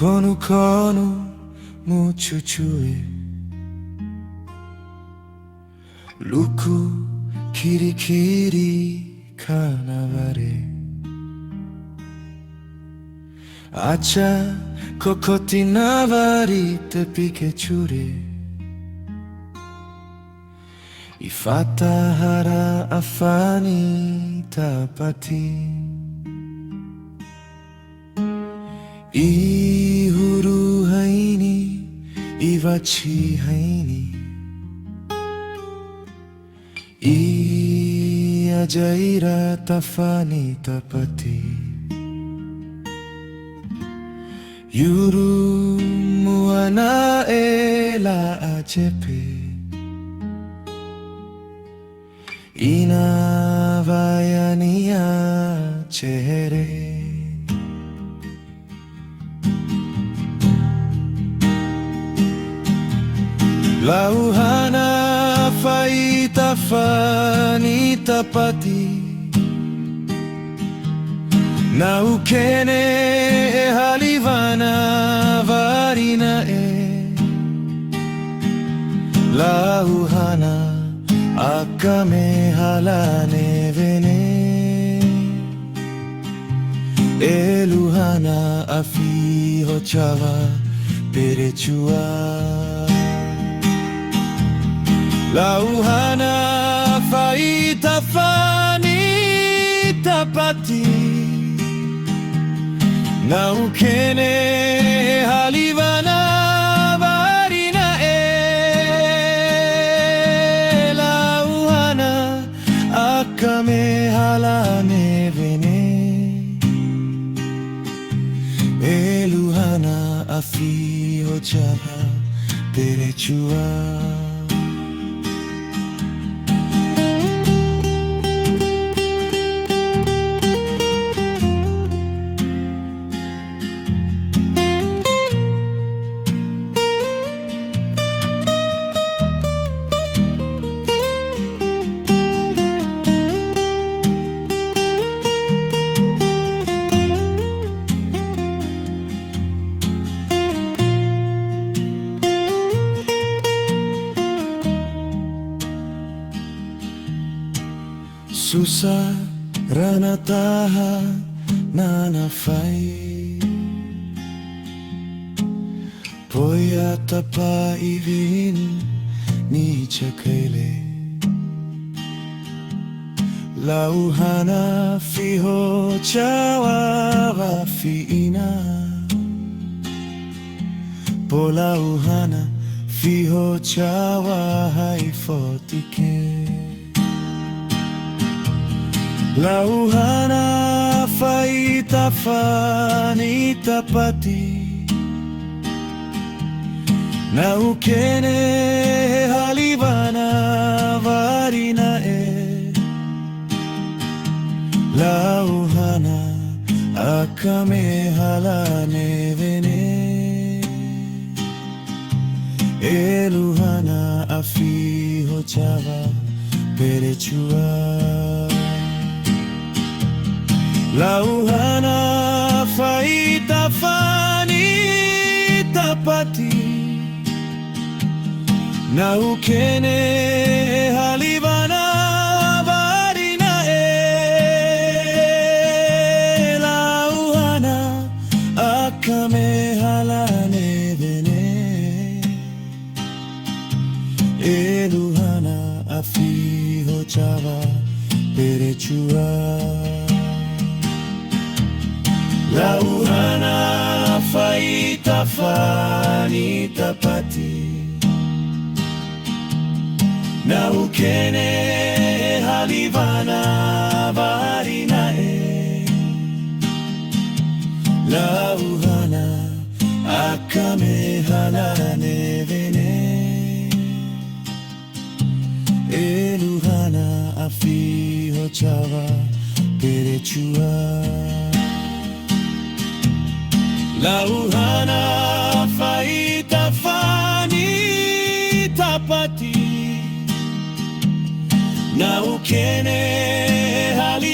kono muchuchue luku kirikiri kanaware acha kokoti navari tepi kechure ifata hara afani tapati ihuru haini iwachi haini ajaira tafani tapati yuru muana ela ajepe ina vayania chehere lauhana faita fani tapati na ukene halivana varina lauhana akame halane vene eluhana afi hochava perechua lauhana faita fani tapati na ukene halivana varina lauhana akame halane vene eluhana afi hochava perechua susah rana taha nana fai poya tapa ivin ni chakaile lauhana fiho chawa vafiina po lauhana fiho chawa haifotike lauhana faita fani tapati na ukene halivana varina lauhana akame halane vene eluhana afi hochava perechua lauhana faita fani tapati na ukene halivana varina lauhana akame halane vene eluhana afi hochava perechua lauhana faita fani tapati na ukene halivana varina lauhana akame halane vene eluhana afi hochava perechua lauhana faita fani tapati na ukene hali